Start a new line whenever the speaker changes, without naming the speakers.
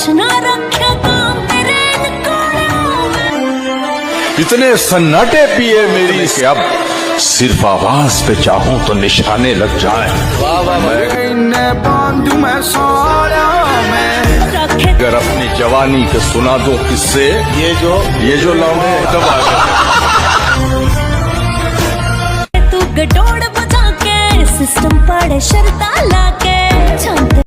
कुछ ना रखे काम तेरे
इतने सन्नाटे पिए मेरी से अब सिर्फ आवाज पे चाहूं तो निशाने लग जाएं। अगर अपनी जवानी के सुना दो किससे ये जो लौंडे तब आ
गए तू गडोड़ बजा के सिस्टम पड़े शर्ता लाके